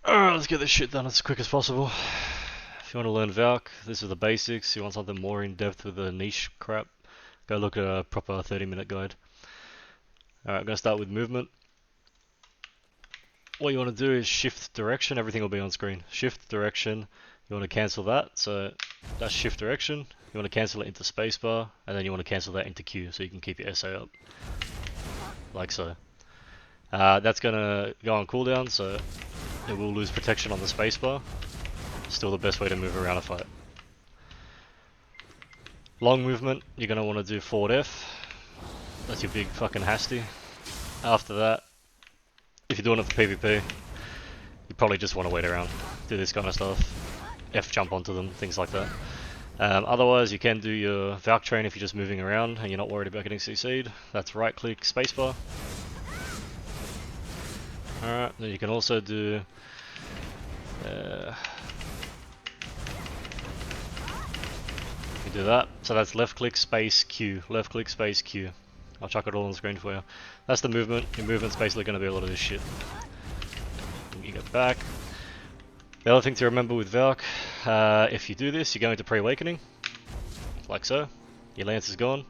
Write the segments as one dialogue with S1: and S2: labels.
S1: Alright, let's get this shit done as quick as possible. If you want to learn Valk, this is the basics. You want something more in depth with the niche crap, go look at a proper 30-minute guide. Alright, I'm going to start with movement. What you want to do is shift direction, everything will be on screen. Shift direction, you want to cancel that, so that's shift direction. You want to cancel it into spacebar, and then you want to cancel that into Q so you can keep your SA up. Like so. That's going to go on cooldown, so it will lose protection on the spacebar. Still the best way to move around a fight. Long movement, you're going to want to do forward F. That's your big fucking hasty. After that, if you're doing it for PvP, you probably just want to wait around, do this kind of stuff, F jump onto them, things like that. Otherwise, you can do your Valk train if you're just moving around and you're not worried about getting CC'd. That's right click, spacebar. Alright, then you can also do you do that. So that's left click space Q, left click space Q. I'll chuck it all on the screen for you. That's the movement. Your movement's basically going to be a lot of this shit. You get back. The other thing to remember with Valk, if you do this, you're going to pre-awakening, like so. Your lance is gone.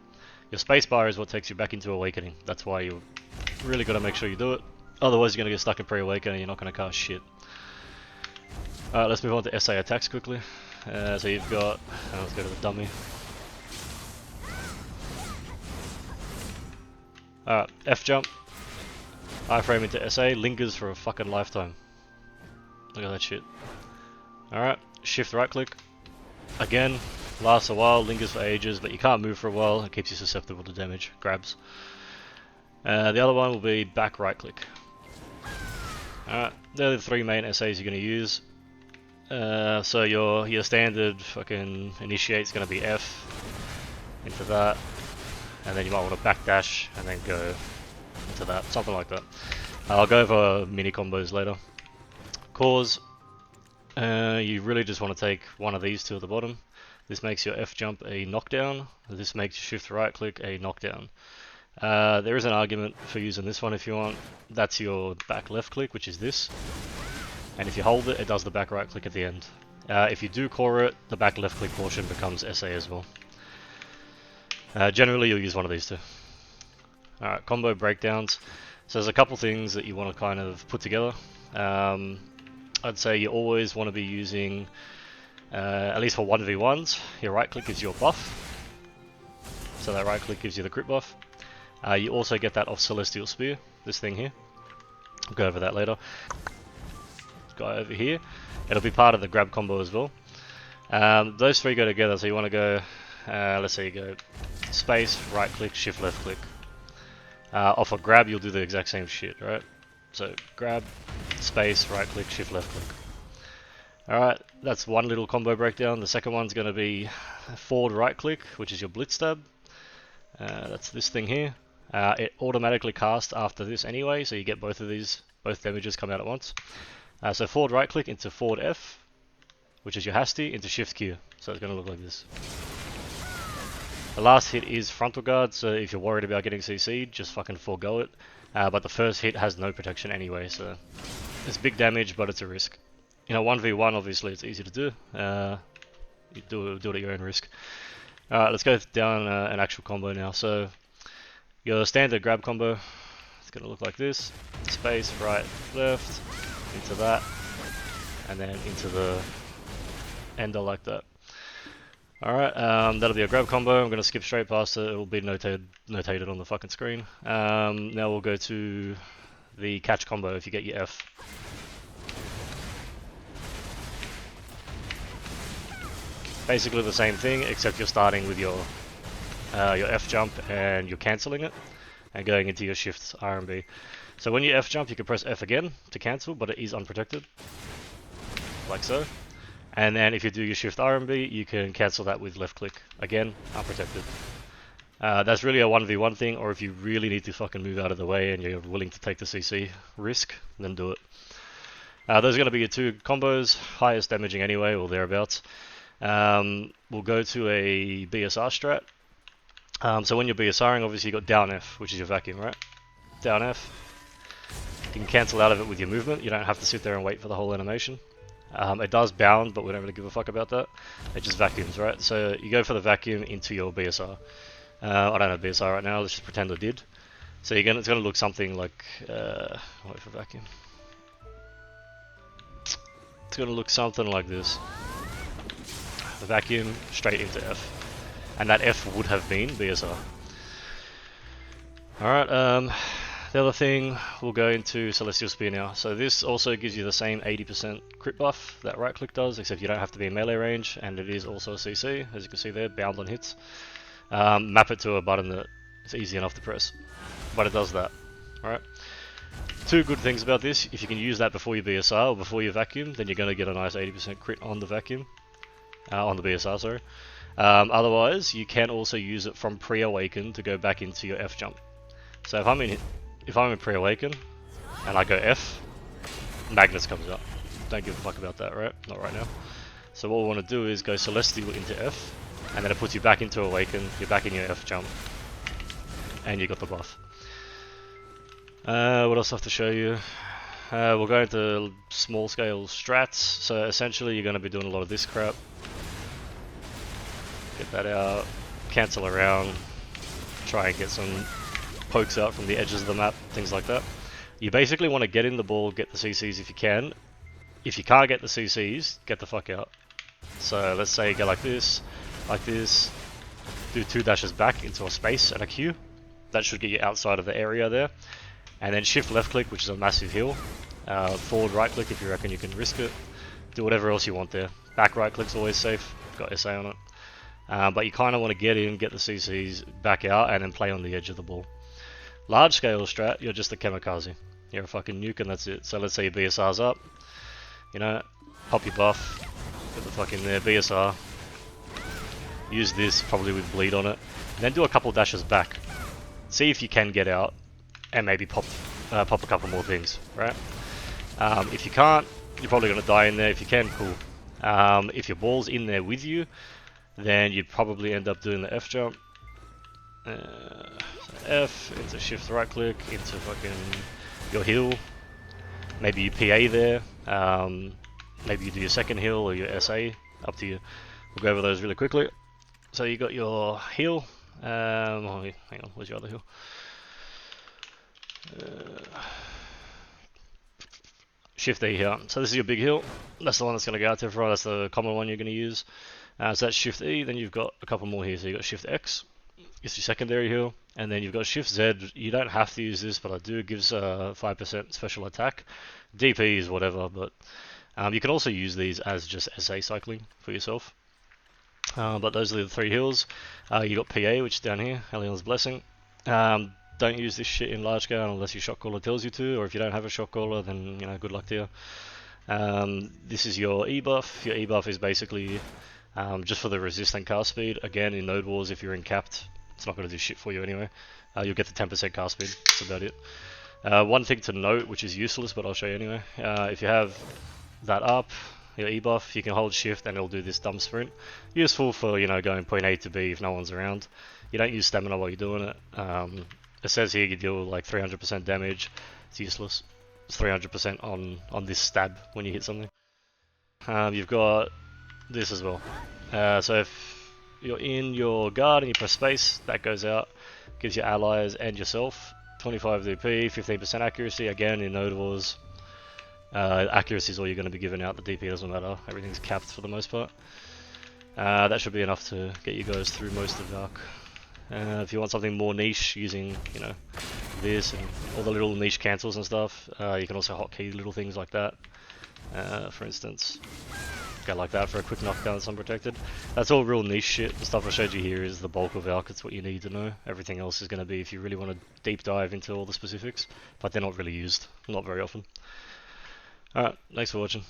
S1: Your spacebar is what takes you back into awakening. That's why you really got to make sure you do it. Otherwise, you're going to get stuck in pre-awakening and you're not going to cast shit. Alright, let's move on to SA attacks quickly. So you've got, let's go to the dummy. Alright, F jump. Iframe into SA, lingers for a fucking lifetime. Look at that shit. Alright, shift right click. Again, lasts a while, lingers for ages, but you can't move for a while, it keeps you susceptible to damage, grabs. The other one will be back right click. Alright, they're the three main SAs you're going to use. So your standard fucking initiate's going to be F into that, and then you might want to backdash and then go into that, something like that. I'll go over mini combos later. Cause, you really just want to take one of these two at the bottom. This makes your F jump a knockdown, this makes shift right click a knockdown. There is an argument for using this one if you want. That's your back left click, which is this. And if you hold it, it does the back right click at the end. If you do core it, the back left click portion becomes SA as well. Generally, you'll use one of these two. Alright, combo breakdowns. So there's a couple things that you want to kind of put together. I'd say you always want to be using, at least for 1v1s, your right click gives you a buff. So that right click gives you the crit buff. You also get that off Celestial Spear, this thing here. I'll go over that later. Guy over here, it'll be part of the grab combo as well. Those three go together, so you want to go, let's say you go space, right click, shift left click. Off a grab you'll do the exact same shit, right? So grab, space, right click, shift left click. Alright, that's one little combo breakdown. The second one's going to be forward right click, which is your blitz stab. That's this thing here. It automatically casts after this anyway, so you get both of these, both damages come out at once. So forward right click into forward F, which is your hasty, into shift Q. So it's going to look like this. The last hit is frontal guard, so if you're worried about getting CC'd, just fucking forego it. But the first hit has no protection anyway, so it's big damage, but it's a risk. You know, 1v1 obviously it's easy to do. You do it at your own risk. Alright, let's go down an actual combo now. So your standard grab combo, it's going to look like this. Space, right, left, into that, and then into the ender like that. Alright, that'll be a grab combo. I'm going to skip straight past it. It will be notated on the fucking screen. Now we'll go to the catch combo if you get your F. Basically the same thing, except you're starting with your F jump and you're cancelling it and going into your shift R and B. So when you F jump, you can press F again to cancel, but it is unprotected, like so. And then if you do your shift R and B, you can cancel that with left click, again, unprotected. That's really a 1v1 thing, or if you really need to fucking move out of the way and you're willing to take the CC risk, then do it. Those are going to be your two combos, highest damaging anyway, or thereabouts. We'll go to a BSR strat. So when you're BSRing, obviously you got down F, which is your vacuum, right? Down F You can cancel out of it with your movement. You don't have to sit there and wait for the whole animation. It does bound, but we don't really give a fuck about that. It just vacuums, right? So you go for the vacuum into your BSR. I don't have BSR right now, let's just pretend I did. So it's going to look something like... wait for vacuum. It's going to look something like this. The vacuum straight into F. And that F would have been BSR. Alright, the other thing we'll go into Celestial Spear now. So this also gives you the same 80% crit buff that right click does, except you don't have to be in melee range, and it is also a CC, as you can see there, bound on hits. Map it to a button that is easy enough to press, but it does that. Alright. Two good things about this: if you can use that before your BSR or before your vacuum, then you're going to get a nice 80% crit on the vacuum, on the BSR, sorry. Otherwise, you can also use it from pre-awaken to go back into your F jump. So if I'm in pre-awaken and I go F, Magnus comes up. Don't give a fuck about that, right? Not right now. So what we want to do is go Celestial into F, and then it puts you back into awaken. You're back in your F jump, and you got the buff. What else I have to show you? We'll go into small scale strats. So essentially, you're going to be doing a lot of this crap. Get that out, cancel around, try and get some pokes out from the edges of the map, things like that. You basically want to get in the ball, get the CCs if you can. If you can't get the CCs, get the fuck out. So let's say you go like this, do 2 dashes back into a space and a Q. That should get you outside of the area there. And then shift left click, which is a massive heal. Forward right click if you reckon you can risk it. Do whatever else you want there. Back right click's always safe, got SA on it. But you kind of want to get in, get the CCs back out, and then play on the edge of the ball. Large scale strat, you're just a kamikaze. You're a fucking nuke and that's it. So let's say your BSR's up, you know, pop your buff, put the fuck in there, BSR, use this probably with bleed on it, and then do a couple dashes back. See if you can get out, and maybe pop a couple more things, right? If you can't, you're probably going to die in there. If you can, cool. If your ball's in there with you, then you'd probably end up doing the F jump. F into shift right click into fucking your heal. Maybe you PA there. Maybe you do your second heal or your SA. Up to you. We'll go over those really quickly. So you got your heal. Oh, hang on, where's your other heal? Shift E here. So this is your big heal. That's the one that's going to go out there for. That's the common one you're going to use. So that's Shift E. Then you've got a couple more here. So you've got Shift X. It's your secondary heal. And then you've got Shift Z. You don't have to use this, but I do. It gives 5% special attack. DP is whatever, but you can also use these as just SA cycling for yourself. But those are the 3 heals. You got PA, which is down here. Helion's Blessing. Don't use this shit in large scale unless your shot caller tells you to, or if you don't have a shot caller, then, you know, good luck to you. This is your E buff. Your E buff is basically just for the resistant cast speed. Again, in Node Wars, if you're in capped, it's not going to do shit for you anyway. You'll get the 10% cast speed. That's about it. One thing to note, which is useless, but I'll show you anyway. If you have that up, your E buff, you can hold shift and it'll do this dumb sprint. Useful for, you know, going point A to B if no one's around. You don't use stamina while you're doing it. It says here you deal like 300% damage. It's useless. It's 300% on this stab when you hit something. You've got this as well. So if you're in your guard and you press space, that goes out. Gives your allies and yourself 25 DP, 15% accuracy. Again, in Node Wars, accuracy is all you're going to be giving out. The DP doesn't matter. Everything's capped for the most part. That should be enough to get you guys through most of Dark. If you want something more niche, using, you know, this and all the little niche cancels and stuff, you can also hotkey little things like that. For instance, go like that for a quick knockdown that's unprotected. That's all real niche shit. The stuff I showed you here is the bulk of Valk. It's what you need to know. Everything else is going to be if you really want to deep dive into all the specifics, but they're not really used, not very often. Alright, thanks for watching.